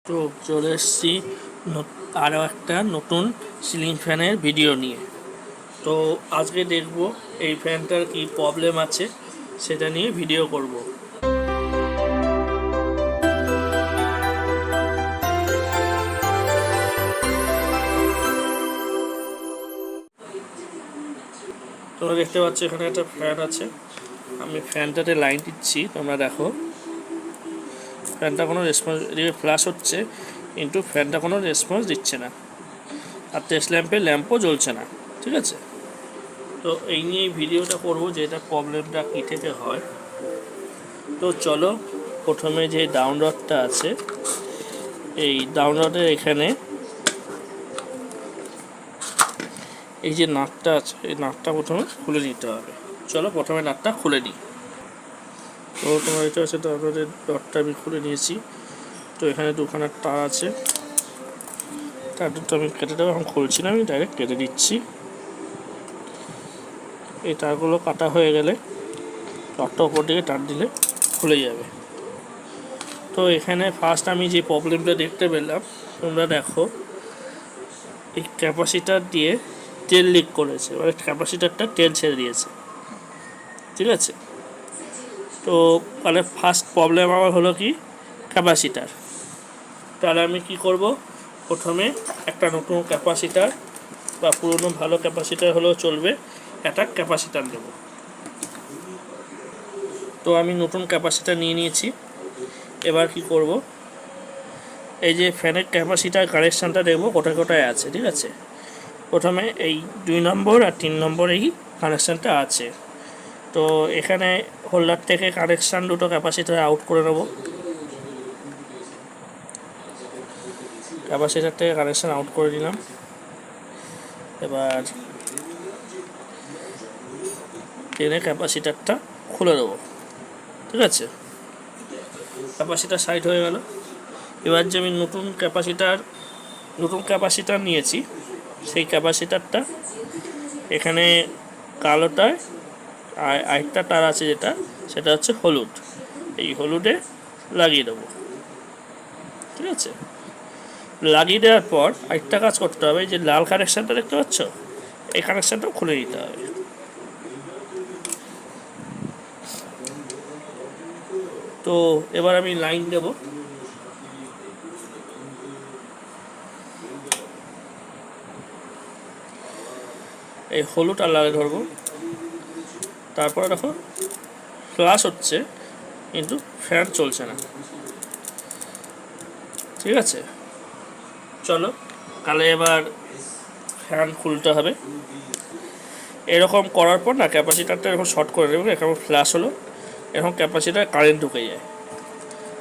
তো চলে এসেছি আরও একটা নতুন সিলিং ফ্যানের ভিডিও নিয়ে। তো আজকে দেখব এই ফ্যানটার কি প্রবলেম আছে সেটা নিয়ে ভিডিও করব। তোমরা দেখতে পাচ্ছ এখানে একটা ফ্যান আছে, আমি ফ্যানটাতে লাইন দিচ্ছি, তোমরা দেখো ফ্যানটা কোনো রেসপন্স ফ্ল্যাশ হচ্ছে কিন্তু ফ্যানটা কোনো রেসপন্স দিচ্ছে না, আর টেস্ট ল্যাম্পও জ্বলছে না। ঠিক আছে, তো এই নিয়ে ভিডিওটা করব যে এটা প্রবলেমটা কী থেকে হয়। তো চলো, প্রথমে যে ডাউন রডটা আছে, এই ডাউন রডের এখানে এই যে নাটটা আছে, এই নাটটা প্রথমে খুলে নিতে হবে। চলো প্রথমে নাটটা খুলে নিই। তো তোমার এটা আছে ডাউন রডের রডটা আমি খুলে নিয়েছি। তো এখানে দুখানা তার আছে, তার দুটো আমি কেটে দেবো, এখন খুলছি না, আমি ডাইরেক্ট কেটে দিচ্ছি। এই তারগুলো কাটা হয়ে গেলে রডটা উপর দিকে টান দিলে খুলে যাবে। তো এখানে ফার্স্ট আমি যে প্রবলেমটা দেখতে পেলাম, তোমরা দেখো এই ক্যাপাসিটার দিয়ে তেল লিক করেছে, মানে ক্যাপাসিটারটা তেল ছেড়ে দিয়েছে। ঠিক আছে, তো তাহলে ফার্স্ট প্রবলেম আমার হলো কি ক্যাপাসিটার। তাহলে আমি কি করব, প্রথমে একটা নতুন ক্যাপাসিটার বা পুরনো ভালো ক্যাপাসিটার হলেও চলবে, একটা ক্যাপাসিটার নেব। তো আমি নতুন ক্যাপাসিটার নিয়ে নিয়েছি। এবার কি করব, এই যে ফ্যানের ক্যাপাসিটার কানেকশানটা দেখবো কোথায় কোথায় আছে। ঠিক আছে, প্রথমে এই 2 নম্বর আর 3 নম্বর এই কানেকশানটা আছে। তো এখানে হোল্ডার থেকে কানেকশান দুটো ক্যাপাসিটার আউট করে নেব। ক্যাপাসিটার থেকে কানেকশান আউট করে দিলাম। এবার টেনে ক্যাপাসিটারটা খুলে দেবো। ঠিক আছে, ক্যাপাসিটার সাইড হয়ে গেল। এবার যে আমি নতুন ক্যাপাসিটার নিয়েছি, সেই ক্যাপাসিটারটা এখানে কালোটায় আর আরেকটা তার আছে সেটা হচ্ছে হলুদ, এই হলুদে লাগিয়ে দেবো। ঠিক আছে, লাগিয়ে দেওয়ার পর আরেকটা কাজ করতে হবে, যে লাল কানেকশানটা দেখতে পাচ্ছ, এই কানেকশানটাও খুলে দিতে হবে। তো এবার আমি লাইন দেব। এই হলুদ আর লালে ধরবো। তারপরে দেখো ফ্ল্যাশ হচ্ছে কিন্তু ফ্যান চলছে না। ঠিক আছে, চলো তাহলে এবার ফ্যান খুলতে হবে। এরকম করার পর না ক্যাপাসিটারটা এরকম শর্ট করে দেবে, এরকম ফ্ল্যাশ হলো, এরকম ক্যাপাসিটার কারেন্ট ঢুকে যায়।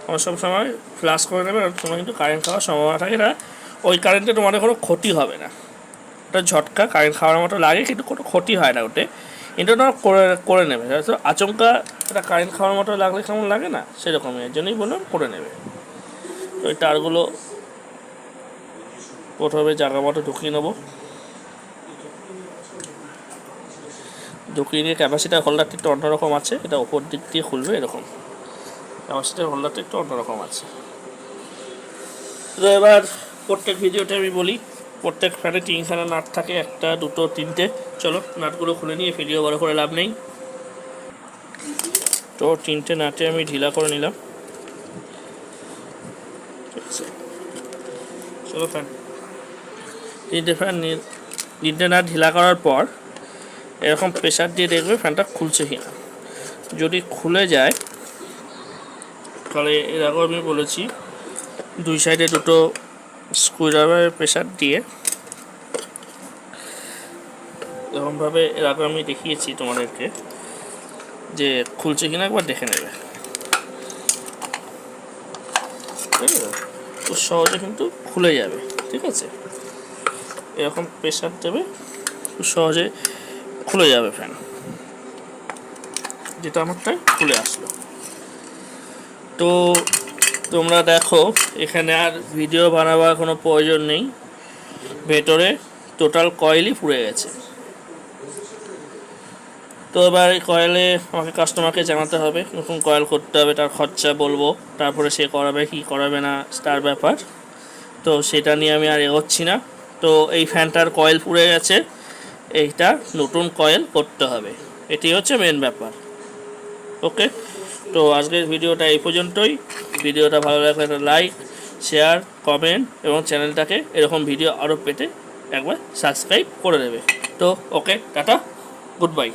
আমার সব সময় ফ্ল্যাশ করে নেবে, তোমার কিন্তু কারেন্ট খাওয়ার সম্ভাবনা থাকে না। ওই কারেন্টে তোমাদের কোনো ক্ষতি হবে না, ওটা ঝটকা কারেন্ট খাওয়ার মতো লাগে কিন্তু কোনো ক্ষতি হয় না ওতে, কিন্তু তোমার করে নেবে। তো আচমকা এটা কারেন্ট খাওয়ার মতো লাগলে কেমন লাগে না, সেরকমই, এর জন্যই বললাম করে নেবে। তো এই তারগুলো প্রথমে জায়গা মতো ঢুকিয়ে নেবো। ঢুকিয়ে নিয়ে ক্যাপাসিটার হোল্ডারটা একটু অন্যরকম আছে, এটা ওপর দিক দিয়ে খুলবে, এরকম ক্যাপাসিটার হোল্ডারটা একটু অন্যরকম আছে। তো এবার প্রত্যেক ভিডিওতে আমি বলি, প্রত্যেক ফ্যানে 3খানা নাট থাকে, 1, 2, 3টে। চলো নাটগুলো খুলে নিয়ে ভিডিও বড় করে লাভ নেই। তো 3টে নাটে আমি ঢিলা করে নিলাম। ঠিক আছে, চলো 3টে নাট ঢিলা করার পর এরকম প্রেশার দিয়ে দেখবে ফ্যানটা খুলছে কিনা। যদি খুলে যায় তাহলে এরকম আমি বলেছি 2 সাইডে দুটো স্ক্রুড্রাইভারের প্রেশার দিয়ে এরকমভাবে এরকম আমি দেখিয়েছি তোমাদেরকে, যে খুলছে কিনা একবার দেখে নেবে। ঠিক আছে, খুব সহজে কিন্তু খুলে যাবে। ঠিক আছে, এরকম প্রেশার দেবে, খুব সহজে খুলে যাবে ফ্যান, যেটা আমারটাই খুলে আসলো। তো তোমরা দেখো এখানে আর ভিডিও বানাবার কোনো প্রয়োজন নেই, ভেতরে টোটাল কয়েলই পুড়ে গেছে। তো এবার এই কয়েলে আমাকে কাস্টমারকে জানাতে হবে, নতুন কয়েল করতে হবে, তার খরচা বলবো, তারপরে সে করাবে কি করাবে না তার ব্যাপার। তো সেটা নিয়ে আমি আর এগোচ্ছি না। তো এই ফ্যানটার কয়েল পুড়ে গেছে, এইটা নতুন কয়েল করতে হবে, এটি হচ্ছে মেন ব্যাপার। ওকে, তো আজকের ভিডিওটা এই পর্যন্তই। ভিডিওটা ভালো লাগলে একটা লাইক, শেয়ার, কমেন্ট এবং চ্যানেলটাকে এরকম ভিডিও আরও পেতে একবার সাবস্ক্রাইব করে দেবে। তো ওকে, টাটা, গুড বাই।